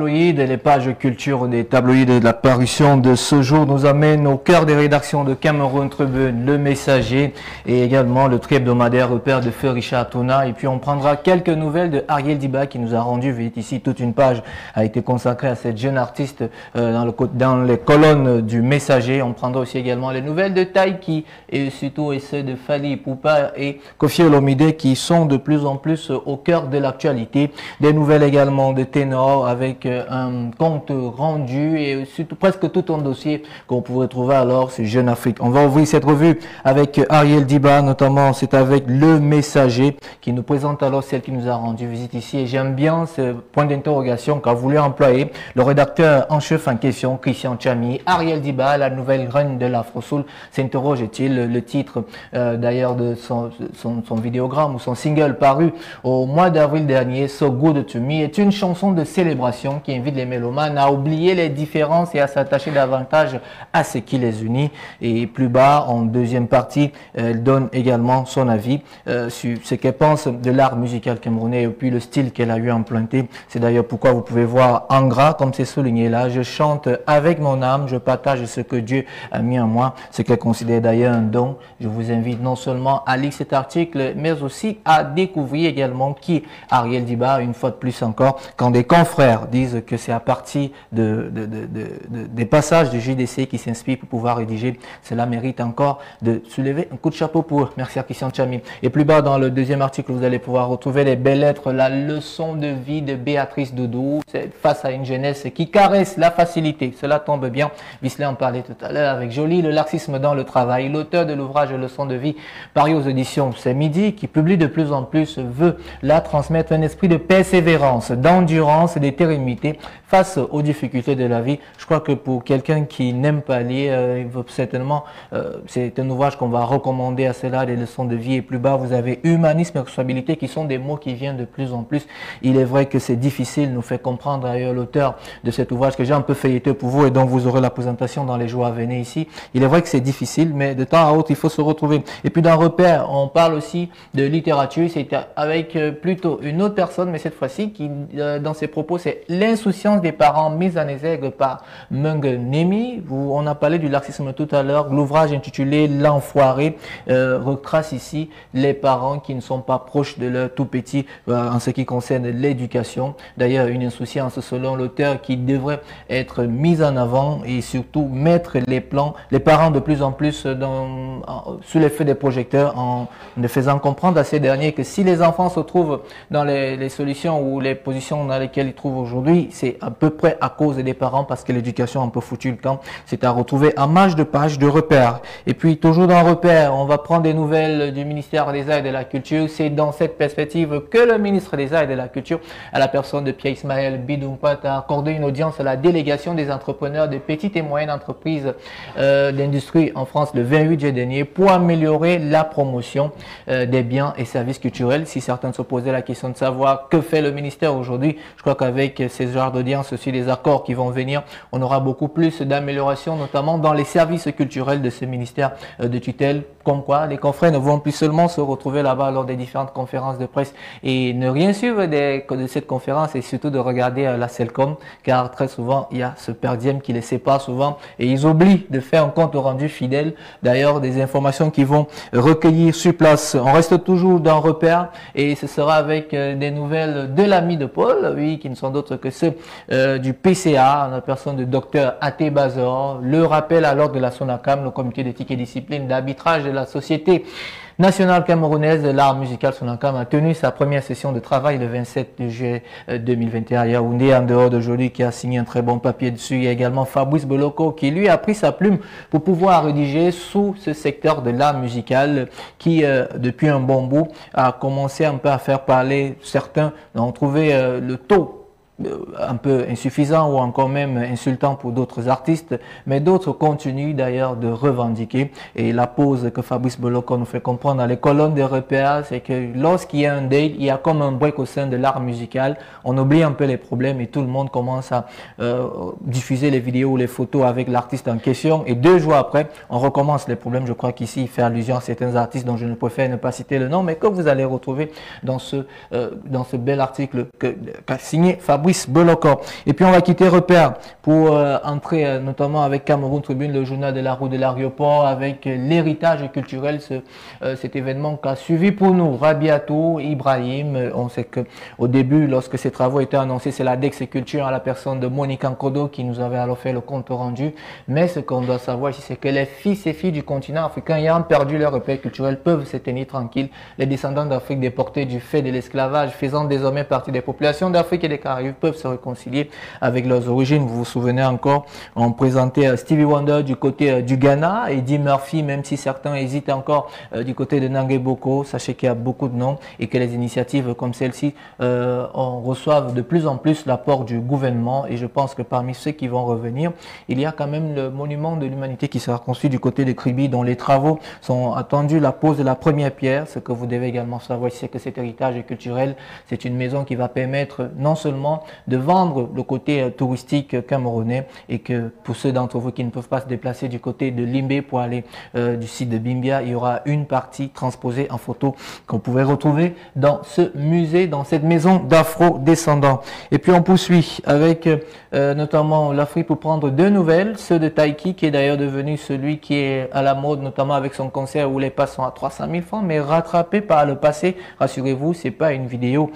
tabloïds, les pages culture des tabloïds de la parution de ce jour nous amènent au cœur des rédactions de Cameroun Tribune, Le Messager et également le tri-hebdomadaire Repère de Feu Richard Tona. Et puis on prendra quelques nouvelles de Ariel Diba qui nous a rendu visite ici. Toute une page a été consacrée à cette jeune artiste dans les colonnes du Messager. On prendra aussi également les nouvelles de Taïki et surtout ceux de Fally Ipupa et Koffi Olomide qui sont de plus en plus au cœur de l'actualité. Des nouvelles également de Ténor avec un compte rendu et surtout presque tout un dossier qu'on pourrait trouver alors sur Jeune Afrique. On va ouvrir cette revue avec Ariel Diba, notamment c'est avec Le Messager qui nous présente alors celle qui nous a rendu visite ici. Et j'aime bien ce point d'interrogation qu'a voulu employer le rédacteur en chef en question, Christian Tchami. Ariel Diba, la nouvelle reine de l'Afro-Soul, s'interroge-t-il? Le titre d'ailleurs de son vidéogramme ou son single paru au mois d'avril dernier, So Good To Me, est une chanson de célébration qui invite les mélomanes à oublier les différences et à s'attacher davantage à ce qui les unit. Et plus bas, en deuxième partie, elle donne également son avis sur ce qu'elle pense de l'art musical camerounais et puis le style qu'elle a eu emprunté. C'est d'ailleurs pourquoi vous pouvez voir en gras, comme c'est souligné là, je chante avec mon âme, je partage ce que Dieu a mis en moi, ce qu'elle considère d'ailleurs un don. Je vous invite non seulement à lire cet article, mais aussi à découvrir également qui Ariel Diba, une fois de plus encore, quand des confrères disent que c'est à partir des passages du JDC qui s'inspirent pour pouvoir rédiger, cela mérite encore de soulever un coup de chapeau pour eux. Merci à Christian Tchami. Et plus bas dans le deuxième article, vous allez pouvoir retrouver les belles lettres, la leçon de vie de Béatrice Doudou, face à une jeunesse qui caresse la facilité. Cela tombe bien, Visley en parlait tout à l'heure avec Jolie, le laxisme dans le travail. L'auteur de l'ouvrage Leçon de vie, paru aux éditions C'est Midi, qui publie de plus en plus, veut là transmettre un esprit de persévérance, d'endurance et de térénité face aux difficultés de la vie. Je crois que pour quelqu'un qui n'aime pas lire, certainement, c'est un ouvrage qu'on va recommander à cela, les leçons de vie. Et plus bas, vous avez humanisme et responsabilité qui sont des mots qui viennent de plus en plus. Il est vrai que c'est difficile, nous fait comprendre d'ailleurs l'auteur de cet ouvrage que j'ai un peu feuilleté pour vous et donc vous aurez la présentation dans les jours à venir ici. Il est vrai que c'est difficile, mais de temps à autre, il faut se retrouver. Et puis dans Repère, on parle aussi de littérature. C'est avec plutôt une autre personne, mais cette fois-ci, qui dans ses propos, c'est l'insouciance des parents mise en exergue par Mung Nemi. On a parlé du laxisme tout à l'heure. L'ouvrage intitulé L'Enfoiré retrace ici les parents qui ne sont pas proches de leur tout petit en ce qui concerne l'éducation. D'ailleurs, une insouciance selon l'auteur qui devrait être mise en avant et surtout mettre les plans, les parents de plus en plus sous l'effet des projecteurs en ne faisant comprendre à ces derniers que si les enfants se trouvent dans les solutions ou les positions dans lesquelles ils trouvent aujourd'hui, c'est à peu près à cause des parents parce que l'éducation a un peu foutu le camp. C'est à retrouver en marge de page de Repère. Et puis toujours dans Repère, on va prendre des nouvelles du ministère des Arts et de la Culture. C'est dans cette perspective que le ministre des Arts et de la Culture, à la personne de Pierre Ismaël Bidoumpat, a accordé une audience à la délégation des entrepreneurs de petites et moyennes entreprises d'industrie en France le 28 juillet dernier pour améliorer la promotion des biens et services culturels. Si certains se posaient la question de savoir que fait le ministère aujourd'hui, je crois qu'avec ces genres d'audience, aussi les accords qui vont venir, on aura beaucoup plus d'améliorations, notamment dans les services culturels de ce ministère de tutelle. Comme quoi, les confrères ne vont plus seulement se retrouver là-bas lors des différentes conférences de presse et ne rien suivre de cette conférence et surtout de regarder la Celcom, car très souvent, il y a ce perdiem qui les sépare souvent et ils oublient de faire un compte rendu fidèle. D'ailleurs, des informations qui vont recueillir sur place. On reste toujours dans Repère et ce sera avec des nouvelles de l'ami de Paul, oui, qui ne sont d'autres que ceux du PCA, la personne de Dr Até Bazor, le rappel à l'ordre de la SONACAM, le comité d'éthique et discipline d'arbitrage de la Société nationale camerounaise de l'art musical SONACAM a tenu sa première session de travail le 27 juillet 2021 à Yaoundé, en dehors de Jolie qui a signé un très bon papier dessus. Il y a également Fabrice Boloko qui lui a pris sa plume pour pouvoir rédiger sous ce secteur de l'art musical qui depuis un bon bout a commencé un peu à faire parler. Certains ont trouvé le taux un peu insuffisant ou encore même insultant pour d'autres artistes, mais d'autres continuent d'ailleurs de revendiquer. Et la pause que Fabrice Boloko nous fait comprendre dans les colonnes de Repères, c'est que lorsqu'il y a un date, il y a comme un break au sein de l'art musical, on oublie un peu les problèmes et tout le monde commence à diffuser les vidéos ou les photos avec l'artiste en question et 2 jours après, on recommence les problèmes. Je crois qu'ici, il fait allusion à certains artistes dont je ne préfère ne pas citer le nom, mais que vous allez retrouver dans ce bel article qu'a signé Fabrice Fabrice Belocor. Et puis on va quitter Repère pour entrer notamment avec Cameroun Tribune, le journal de la route de l'aéroport, avec l'héritage culturel, cet événement qu'a suivi pour nous Rabiatou, Ibrahim. On sait qu'au début, lorsque ces travaux étaient annoncés, c'est la Dex Culture à la personne de Monique Ankodo qui nous avait alors fait le compte rendu. Mais ce qu'on doit savoir ici, c'est que les fils et filles du continent africain ayant perdu leur repère culturel peuvent se tenir tranquilles. Les descendants d'Afrique déportés du fait de l'esclavage, faisant désormais partie des populations d'Afrique et des Caraïbes, peuvent se réconcilier avec leurs origines. Vous vous souvenez encore, on présentait Stevie Wonder du côté du Ghana, Eddie Murphy, même si certains hésitent encore du côté de Nangue Boko. Sachez qu'il y a beaucoup de noms et que les initiatives comme celle-ci reçoivent de plus en plus l'apport du gouvernement. Et je pense que parmi ceux qui vont revenir, il y a quand même le monument de l'humanité qui sera construit du côté de Kribi, dont les travaux sont attendus, la pose de la première pierre. Ce que vous devez également savoir, c'est que cet héritage culturel, c'est une maison qui va permettre non seulement de vendre le côté touristique camerounais, et que pour ceux d'entre vous qui ne peuvent pas se déplacer du côté de Limbé pour aller du site de Bimbia, il y aura une partie transposée en photo qu'on pouvait retrouver dans ce musée, dans cette maison d'afro-descendants. Et puis on poursuit avec notamment l'Afrique pour prendre deux nouvelles, ceux de Taiki qui est d'ailleurs devenu celui qui est à la mode, notamment avec son concert où les passes sont à 300 000 francs, mais rattrapé par le passé. Rassurez-vous, c'est pas une vidéo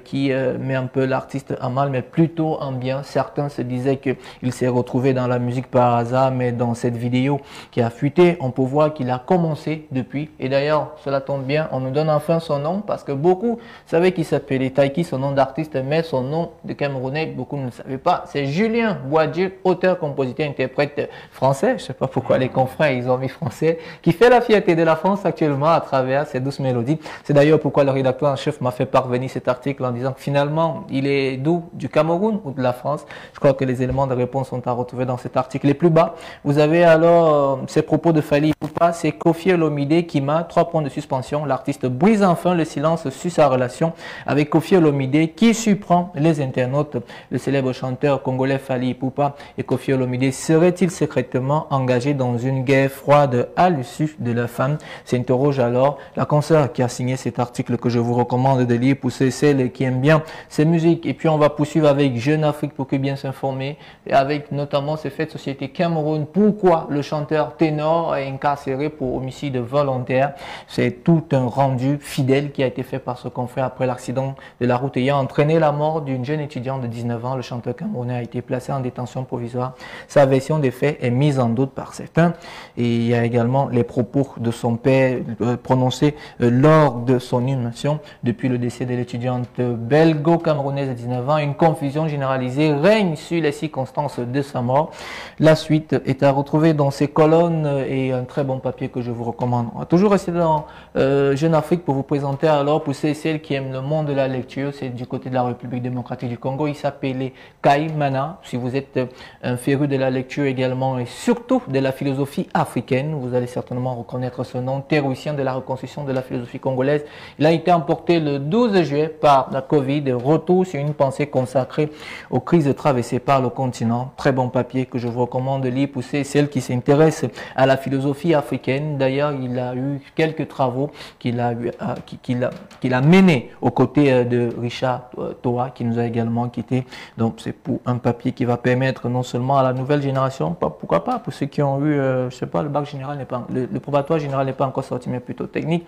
qui met un peu l'artiste à mal, mais plutôt en bien. Certains se disaient qu'il s'est retrouvé dans la musique par hasard, mais dans cette vidéo qui a fuité, on peut voir qu'il a commencé depuis. Et d'ailleurs, cela tombe bien, on nous donne enfin son nom, parce que beaucoup savaient qu'il s'appelait Taiki, son nom d'artiste, mais son nom de Camerounais, beaucoup ne le savaient pas. C'est Julien Boadier, auteur, compositeur, interprète français. Je sais pas pourquoi les confrères, ils ont mis français, qui fait la fierté de la France actuellement à travers ses douces mélodies. C'est d'ailleurs pourquoi le rédacteur en chef m'a fait parvenir cet article en disant que finalement, il est d'où? Du Cameroun ou de la France? Je crois que les éléments de réponse sont à retrouver dans cet article. Les plus bas, vous avez alors ces propos de Fally Ipupa, c'est Koffi Olomide qui m'a 3 points de suspension. L'artiste brise enfin le silence sur sa relation avec Koffi Olomide qui surprend les internautes. Le célèbre chanteur congolais Fally Ipupa et Koffi Olomide seraient-ils secrètement engagés dans une guerre froide à l'issue de leur femme? S'interroge alors la consoeur qui a signé cet article que je vous recommande de lire pour ceux et celles qui aiment bien ces musiques. Et puis on va poursuivre avec Jeune Afrique pour que bien s'informer, et avec notamment ces faits de société Cameroun. Pourquoi le chanteur ténor est incarcéré pour homicide volontaire? C'est tout un rendu fidèle qui a été fait par ce confrère après l'accident de la route ayant entraîné la mort d'une jeune étudiante de 19 ans. Le chanteur camerounais a été placé en détention provisoire. Sa version des faits est mise en doute par certains. Et il y a également les propos de son père prononcés lors de son inhumation depuis le décès de l'étudiante belgo-camerounaise de 19 ans. Une confusion généralisée règne sur les circonstances de sa mort. La suite est à retrouver dans ces colonnes et un très bon papier que je vous recommande. On va toujours rester dans Jeune Afrique pour vous présenter alors pour ceux et celles qui aiment le monde de la lecture. C'est du côté de la République démocratique du Congo. Il s'appelait Kai Mana. Si vous êtes un féru de la lecture également et surtout de la philosophie africaine, vous allez certainement reconnaître ce nom, théoricien de la reconstruction de la philosophie congolaise. Il a été emporté le 12 juillet par la Covid. Retour sur une pensée consacrée aux crises traversées par le continent. Très bon papier que je vous recommande de lire pour ceux et celles qui s'intéressent à la philosophie africaine. D'ailleurs, il a eu quelques travaux qu'il a menés aux côtés de Richard Toa qui nous a également quittés. Donc c'est pour un papier qui va permettre non seulement à la nouvelle génération, pourquoi pas pour ceux qui ont eu, je sais pas, le bac général n'est pas, le probatoire général n'est pas encore sorti, mais plutôt technique,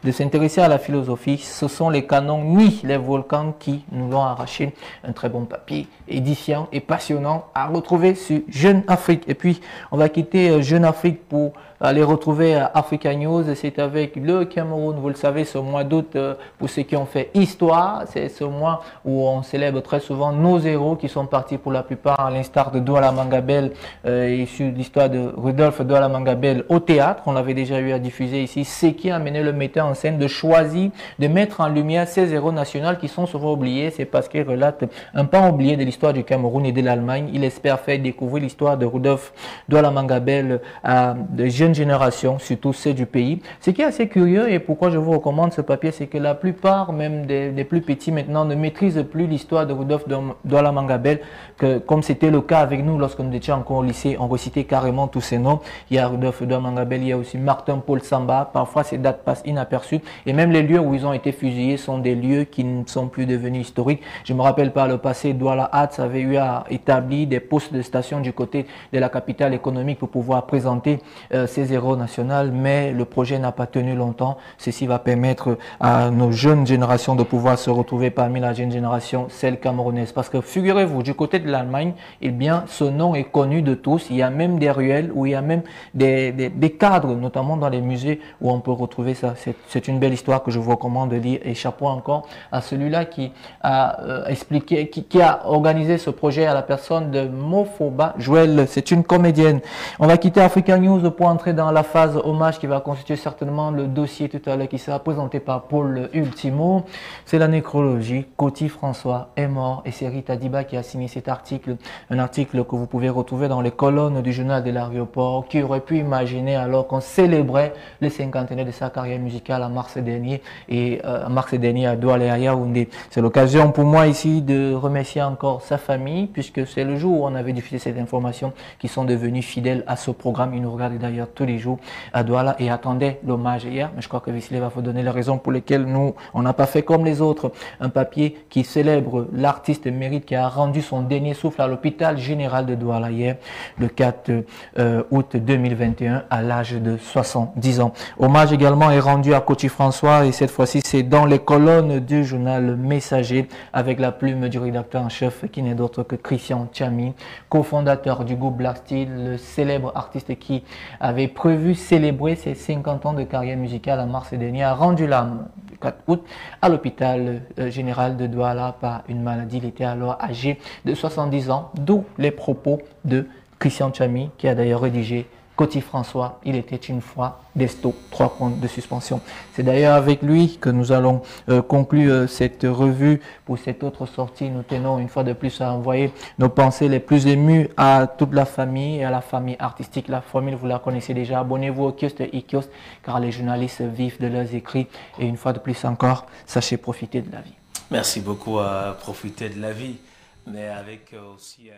de s'intéresser à la philosophie. Ce sont les canons ni les volcans qui nous l'ont arraché. Un très bon papier, édifiant et passionnant à retrouver sur Jeune Afrique. Et puis on va quitter Jeune Afrique pour aller retrouver Africa News. C'est avec le Cameroun, vous le savez, ce mois d'août, pour ceux qui ont fait histoire, c'est ce mois où on célèbre très souvent nos héros qui sont partis pour la plupart, à l'instar de Douala Mangabel et sur l'histoire de Rudolf Douala Mangabel au théâtre. On l'avait déjà eu à diffuser ici. C'est qui a amené le metteur en scène de choisir de mettre en lumière ces héros nationaux qui sont souvent oubliés. C'est parce qu'il relate un pan oublié de l'histoire du Cameroun et de l'Allemagne. Il espère faire découvrir l'histoire de Rudolf Douala Mangabel à de jeunes générations, surtout ceux du pays. Ce qui est assez curieux et pourquoi je vous recommande ce papier, c'est que la plupart même des plus petits maintenant ne maîtrisent plus l'histoire de Rudolf Douala Mangabel, que comme c'était le cas avec nous lorsque nous étions encore au lycée, on recitait carrément tous ces noms. Il y a Rudolf Douala Mangabel, il y a aussi Martin Paul Samba. Parfois ces dates passent inaperçues et même les lieux où ils ont été fusillés sont des lieux qui ne sont plus devenus historiques. Je me rappelle par le passé, Douala Arts avait eu à établir des postes de station du côté de la capitale économique pour pouvoir présenter ses héros nationaux, mais le projet n'a pas tenu longtemps. Ceci va permettre à nos jeunes générations de pouvoir se retrouver parmi la jeune génération, celle camerounaise. Parce que figurez-vous, du côté de l'Allemagne, eh bien, ce nom est connu de tous. Il y a même des ruelles où il y a même des cadres, notamment dans les musées, où on peut retrouver ça. C'est une belle histoire que je vous recommande de lire. Et chapeau encore à celui-là qui a expliqué, qui a organisé ce projet, à la personne de Mofoba Joël. C'est une comédienne. On va quitter Africa News pour entrer dans la phase hommage qui va constituer certainement le dossier tout à l'heure qui sera présenté par Paul Ultimo. C'est la nécrologie. Coty François est mort et c'est Rita Diba qui a signé cet article. Un article que vous pouvez retrouver dans les colonnes du journal de l'aéroport. Qui aurait pu imaginer alors qu'on célébrait le 50e de sa carrière musicale en mars dernier et à Douala et Yaoundé. C'est l'occasion pour moi ici de remercier encore sa famille puisque c'est le jour où on avait diffusé cette information qui sont devenus fidèles à ce programme. Ils nous regardent d'ailleurs tous les jours à Douala et attendaient l'hommage hier. Mais je crois que Visley va vous donner les raisons pour lesquelles nous, on n'a pas fait comme les autres. Un papier qui célèbre l'artiste mérite qui a rendu son dernier souffle à l'hôpital général de Douala hier, le 4 août 2021, à l'âge de 70 ans. Hommage également est rendu à Coty François et cette fois-ci, c'est dans les colonnes du journal Messager avec la plume du rédacteur en chef qui n'est d'autre que Christian Tchami, cofondateur du groupe Black Steel, le célèbre artiste qui avait prévu célébrer ses 50 ans de carrière musicale en mars dernier, a rendu l'âme le 4 août à l'hôpital général de Douala par une maladie. Il était alors âgé de 70 ans, d'où les propos de Christian Tchami qui a d'ailleurs rédigé Coty François, il était une fois Desto, 3 points de suspension. C'est d'ailleurs avec lui que nous allons conclure cette revue. Pour cette autre sortie, nous tenons une fois de plus à envoyer nos pensées les plus émues à toute la famille et à la famille artistique. La famille, vous la connaissez déjà. Abonnez-vous au kiosque et e-kiosque car les journalistes vivent de leurs écrits. Et une fois de plus encore, sachez profiter de la vie. Merci beaucoup à profiter de la vie, mais avec aussi...